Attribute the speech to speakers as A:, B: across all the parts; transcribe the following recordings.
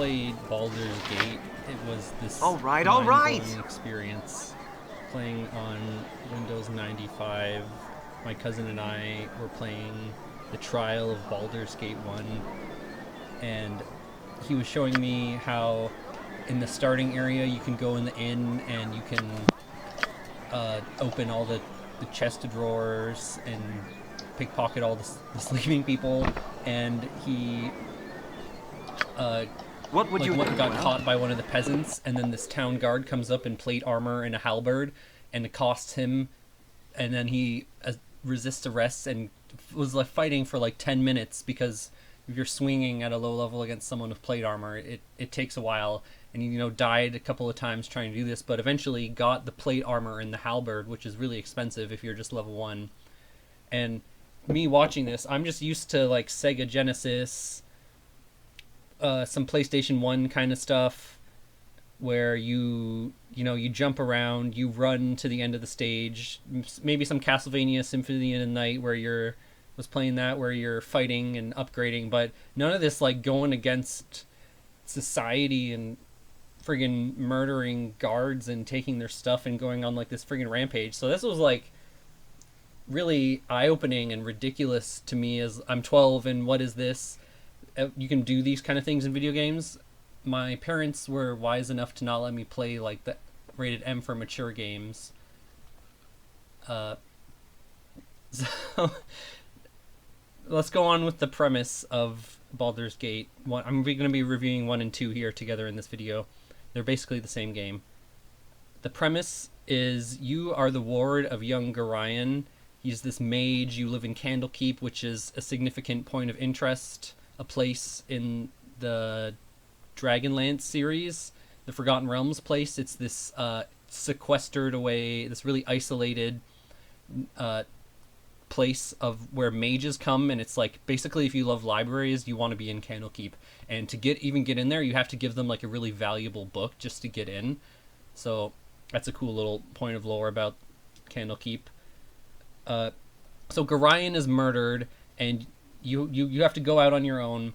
A: played Baldur's Gate. It was this
B: All right.
A: mind-blowing experience playing on Windows 95. My cousin and I were playing the trial of Baldur's Gate 1, and he was showing me how in the starting area you can go in the inn and you can open all the chest of drawers and pickpocket all the sleeping people, and he
B: What would you
A: got caught by one of the peasants, and then this town guard comes up in plate armor and a halberd and accosts him, and then he resists arrest and was like fighting for like 10 minutes because if you're swinging at a low level against someone with plate armor, it takes a while, and he died a couple of times trying to do this, but eventually got the plate armor and the halberd, which is really expensive if you're just level 1. And me watching this, I'm just used to like Sega Genesis, some PlayStation 1 kind of stuff where you jump around, you run to the end of the stage, maybe some Castlevania Symphony of the Night where was playing that, where you're fighting and upgrading, but none of this like going against society and friggin' murdering guards and taking their stuff and going on like this friggin' rampage. So this was like really eye-opening and ridiculous to me as I'm 12 and what is this? You can do these kind of things in video games. My parents were wise enough to not let me play like the rated M for mature games. So let's go on with the premise of Baldur's Gate. I'm going to be reviewing 1 and 2 here together in this video. They're basically the same game. The premise is you are the ward of young Gorion. He's this mage. You live in Candlekeep, which is a significant point of interest, a place in the Dragonlance series, the Forgotten Realms place. It's this sequestered away, this really isolated place of where mages come, and it's like basically if you love libraries, you want to be in Candlekeep, and to get in there, you have to give them like a really valuable book just to get in. So that's a cool little point of lore about Candlekeep. So Gorion is murdered, and you have to go out on your own.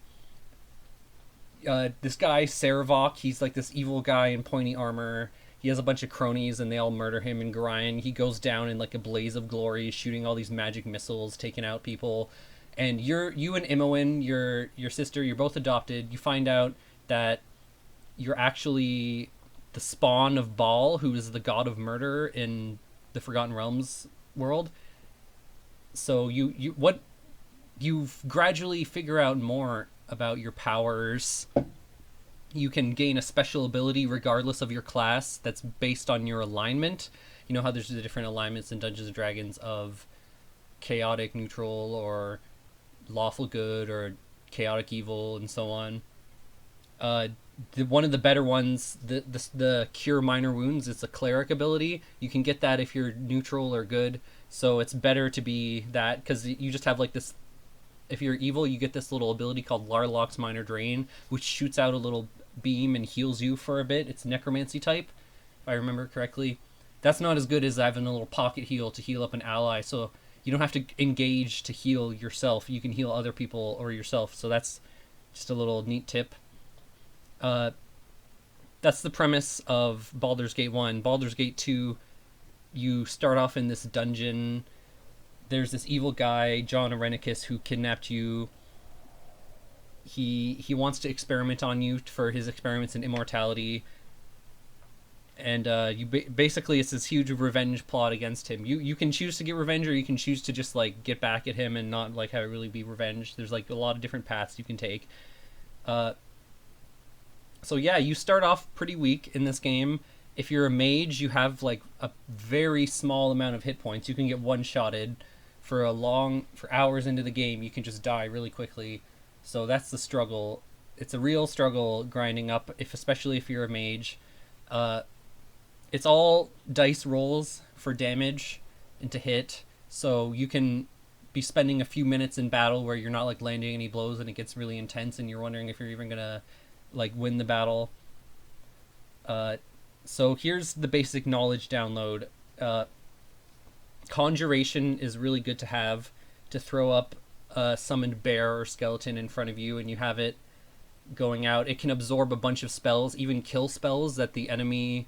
A: This guy Saravok, he's like this evil guy in pointy armor. He has a bunch of cronies, and they all murder him in Gorion. He goes down in like a blaze of glory, shooting all these magic missiles, taking out people. And you and Imoen, your sister, you're both adopted. You find out that you're actually the spawn of Baal, who is the god of murder in the Forgotten Realms world. So you gradually figure out more about your powers. You can gain a special ability regardless of your class that's based on your alignment. You know how there's the different alignments in Dungeons & Dragons of chaotic neutral or lawful good or chaotic evil and so on. One of the better ones, the Cure Minor Wounds, it's a cleric ability. You can get that if you're neutral or good, so it's better to be that, because you just have like this. If you're evil, you get this little ability called Larlock's Minor Drain, which shoots out a little beam and heals you for a bit. It's necromancy type, if I remember correctly. That's not as good as having a little pocket heal to heal up an ally, so you don't have to engage to heal yourself. You can heal other people or yourself, so that's just a little neat tip. That's the premise of Baldur's Gate 1. Baldur's Gate 2, you start off in this dungeon. There's this evil guy, John Arenicus, who kidnapped you. He wants to experiment on you for his experiments in immortality. And basically it's this huge revenge plot against him. You can choose to get revenge, or you can choose to just like get back at him and not like have it really be revenge. There's like a lot of different paths you can take. So yeah, you start off pretty weak in this game. If you're a mage, you have like a very small amount of hit points. You can get one-shotted for hours into the game. You can just die really quickly. So that's the struggle. It's a real struggle grinding up, especially if you're a mage. It's all dice rolls for damage and to hit. So you can be spending a few minutes in battle where you're not like landing any blows, and it gets really intense, and you're wondering if you're even gonna like win the battle. So here's the basic knowledge download. Conjuration is really good to have to throw up a summoned bear or skeleton in front of you, and you have it going out. It can absorb a bunch of spells, even kill spells that the enemy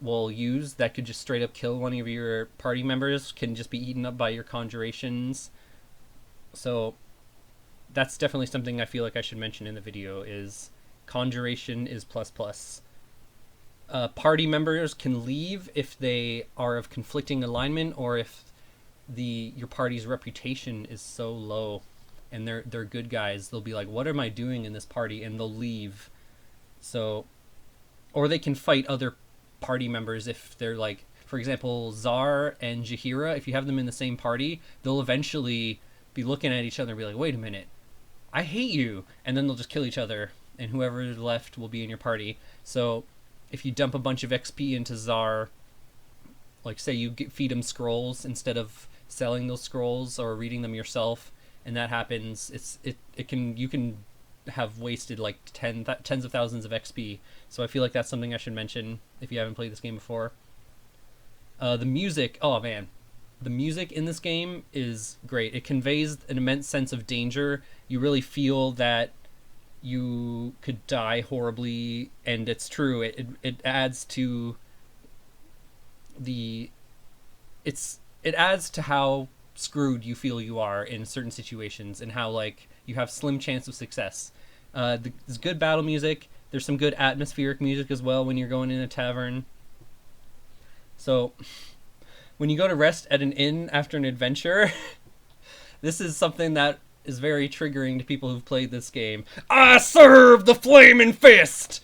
A: will use that could just straight up kill one of your party members, can just be eaten up by your conjurations. So that's definitely something I feel like I should mention in the video, is conjuration is ++. Party members can leave if they are of conflicting alignment, or if your party's reputation is so low and they're good guys. They'll be like, what am I doing in this party? And they'll leave. So, or they can fight other party members if they're like, for example, Czar and Jaheira, if you have them in the same party, they'll eventually be looking at each other and be like, wait a minute, I hate you. And then they'll just kill each other, and whoever is left will be in your party. So if you dump a bunch of XP into Czar, like say you feed him scrolls instead of selling those scrolls or reading them yourself, and that happens, you can have wasted like tens of thousands of XP. So I feel like that's something I should mention if you haven't played this game before. The music, oh man, the music in this game is great. It conveys an immense sense of danger. You really feel that you could die horribly, and it's true. It adds to it adds to how screwed you feel you are in certain situations, and how like you have slim chance of success. There's good battle music. There's some good atmospheric music as well when you're going in a tavern. So when you go to rest at an inn after an adventure, this is something that is very triggering to people who've played this game. I serve the flaming fist!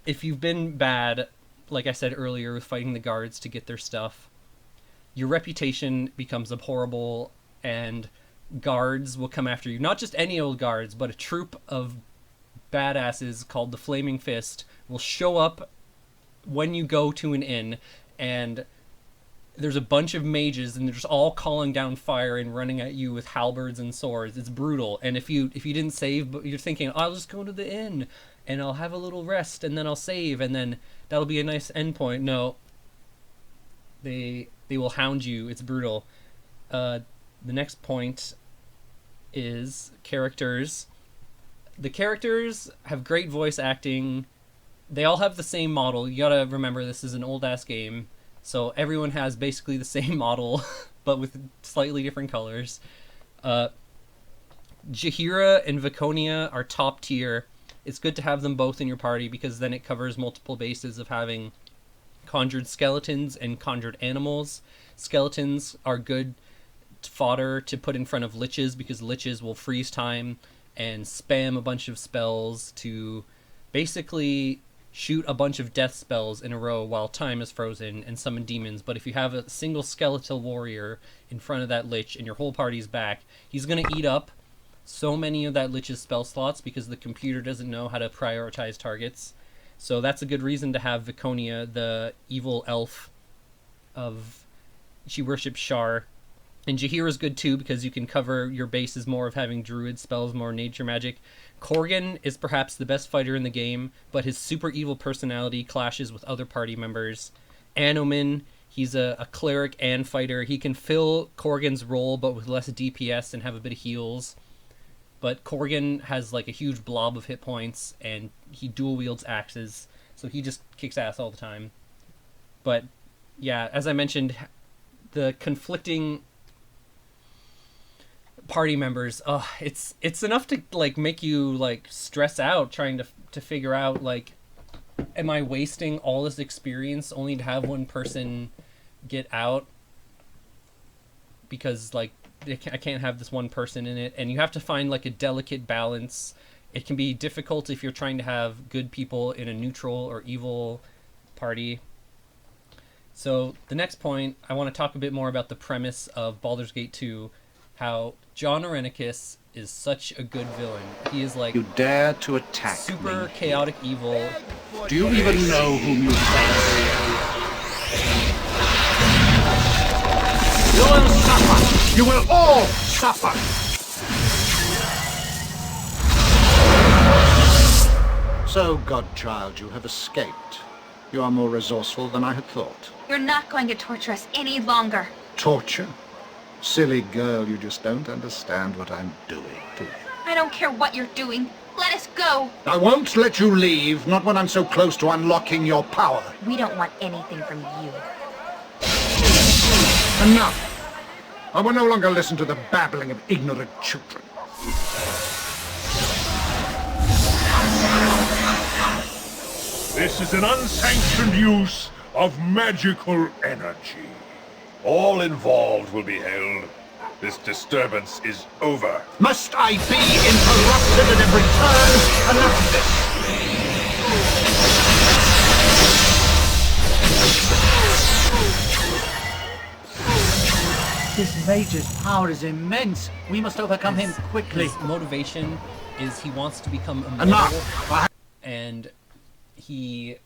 A: If you've been bad, like I said earlier, with fighting the guards to get their stuff, your reputation becomes abhorrible, and guards will come after you. Not just any old guards, but a troop of badasses called the Flaming Fist will show up when you go to an inn, and there's a bunch of mages, and they're just all calling down fire and running at you with halberds and swords. It's brutal. And if you didn't save, but you're thinking, I'll just go to the inn and I'll have a little rest and then I'll save and then that'll be a nice endpoint. No, they will hound you. It's brutal. The next point is characters. The characters have great voice acting. They all have the same model. You gotta remember, this is an old-ass game, so everyone has basically the same model, but with slightly different colors. Jaheira and Viconia are top tier. It's good to have them both in your party, because then it covers multiple bases of having conjured skeletons and conjured animals. Skeletons are good fodder to put in front of liches, because liches will freeze time and spam a bunch of spells to basically shoot a bunch of death spells in a row while time is frozen and summon demons. But if you have a single skeletal warrior in front of that lich and your whole party's back, he's going to eat up so many of that lich's spell slots because the computer doesn't know how to prioritize targets. So that's a good reason to have Viconia, the evil elf she worships Shar. And Jaheira's good too, because you can cover your bases more of having druid spells, more nature magic. Korgan is perhaps the best fighter in the game, but his super evil personality clashes with other party members. Anomen, he's a cleric and fighter. He can fill Korgan's role, but with less DPS and have a bit of heals. But Korgan has like a huge blob of hit points, and he dual wields axes, so he just kicks ass all the time. But yeah, as I mentioned, the conflicting party members, it's enough to like make you like stress out trying to figure out, like, am I wasting all this experience only to have one person get out because like I can't have this one person in it. And you have to find like a delicate balance. It can be difficult if you're trying to have good people in a neutral or evil party. So the next point, I want to talk a bit more about the premise of Baldur's Gate 2, how John Irenicus is such a good villain. He is like,
B: you dare to attack
A: super
B: me.
A: Chaotic evil.
B: Do you even know whom you are? You will suffer. You will all suffer. So, godchild, you have escaped. You are more resourceful than I had thought.
C: You're not going to torture us any longer.
B: Torture? Silly girl, you just don't understand what I'm doing.
C: I don't care what you're doing. Let us go.
B: I won't let you leave, not when I'm so close to unlocking your power.
C: We don't want anything from you.
B: Enough! I will no longer listen to the babbling of ignorant children.
D: This is an unsanctioned use of magical energy. All involved will be held. This disturbance is over.
B: Must I be interrupted at every turn? Enough of this!
E: This mage's power is immense. We must overcome him quickly.
A: His motivation is he wants to become immortal,
B: Enough!
A: and he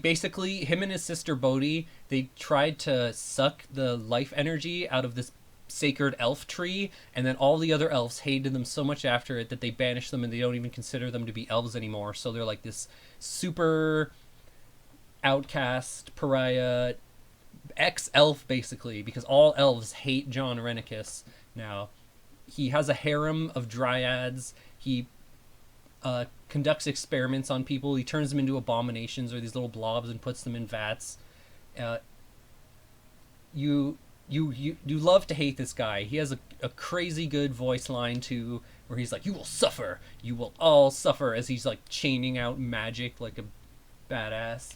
A: basically, him and his sister Bodhi, they tried to suck the life energy out of this sacred elf tree, and then all the other elves hated them so much after it that they banished them, and they don't even consider them to be elves anymore. So they're like this super outcast pariah ex-elf, basically, because all elves hate John Rennicus now. He has a harem of dryads. He conducts experiments on people. He turns them into abominations or these little blobs and puts them in vats. You love to hate this guy. He has a crazy good voice line too, where he's like, "You will suffer. You will all suffer," as he's like chaining out magic like a badass.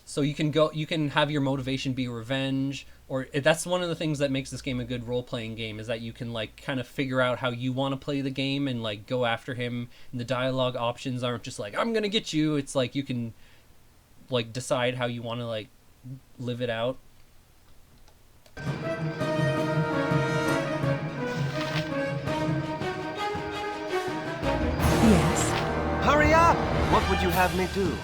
A: So you can have your motivation be revenge, or that's one of the things that makes this game a good role-playing game, is that you can like kind of figure out how you want to play the game and like go after him. And the dialogue options aren't just like, "I'm gonna get you." It's like you can like decide how you want to like live it out.
F: Yes.
G: Hurry up! What would you have me do?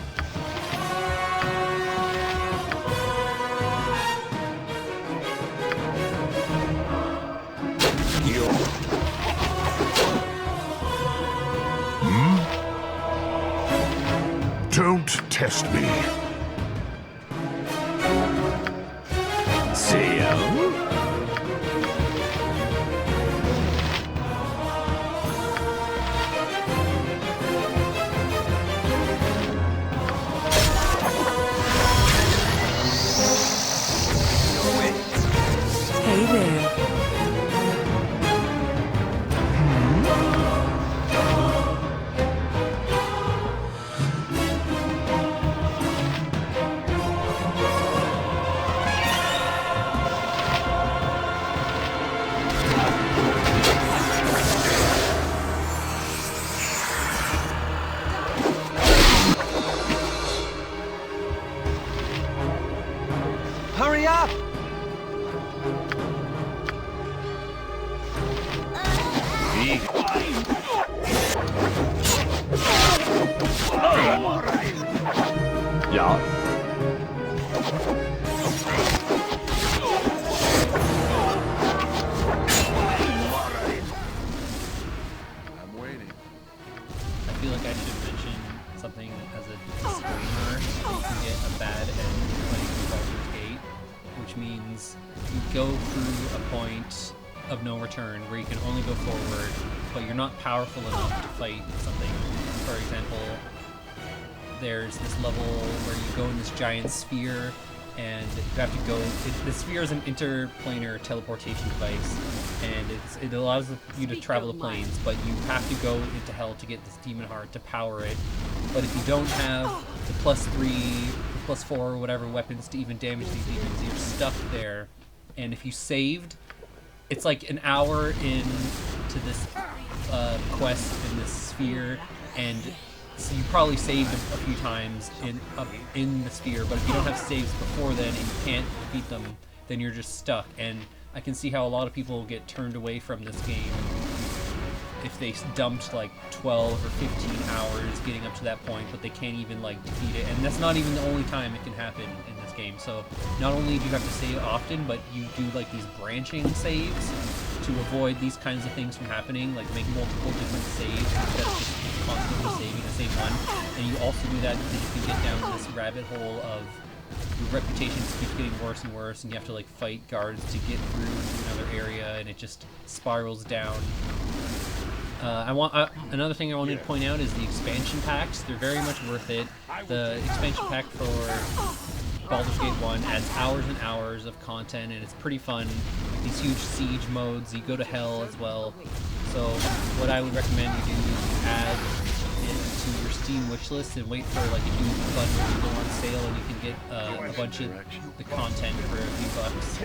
D: Don't test me.
G: See ya.
F: Hey there.
G: Hurry up!
D: Ja. I'm waiting.
A: I feel like I should mention something as a disclaimer. You can get a bad end playing Baldur's Gate, which means you go through a point of no return where you can only go forward, but you're not powerful enough to fight something. For example, there's this level where you go in this giant sphere and you have to go. The sphere is an interplanar teleportation device, and it allows you to travel the planes, but you have to go into hell to get this demon heart to power it. But if you don't have the +3, +4, or whatever weapons to even damage these demons, you're stuck there. And if you saved, it's like an hour into this quest in this sphere, and so you probably saved a few times in the sphere, but if you don't have saves before then and you can't defeat them, then you're just stuck. And I can see how a lot of people get turned away from this game if they dumped like 12 or 15 hours getting up to that point, but they can't even like defeat it. And that's not even the only time it can happen in this game. So not only do you have to save often, but you do like these branching saves to avoid these kinds of things from happening, like make multiple different saves instead of just constantly saving the same one. And you also do that because you can get down this rabbit hole of your reputation keeps getting worse and worse, and you have to like fight guards to get through to another area, and it just spirals down. Another thing I wanted to point out is the expansion packs. They're very much worth it. The expansion pack for Baldur's Gate 1 adds hours and hours of content, and it's pretty fun. These huge siege modes, you go to hell as well. So what I would recommend you do is add it to your Steam wishlist and wait for like a new bundle to go on sale, and you can get a bunch of the content for a few bucks.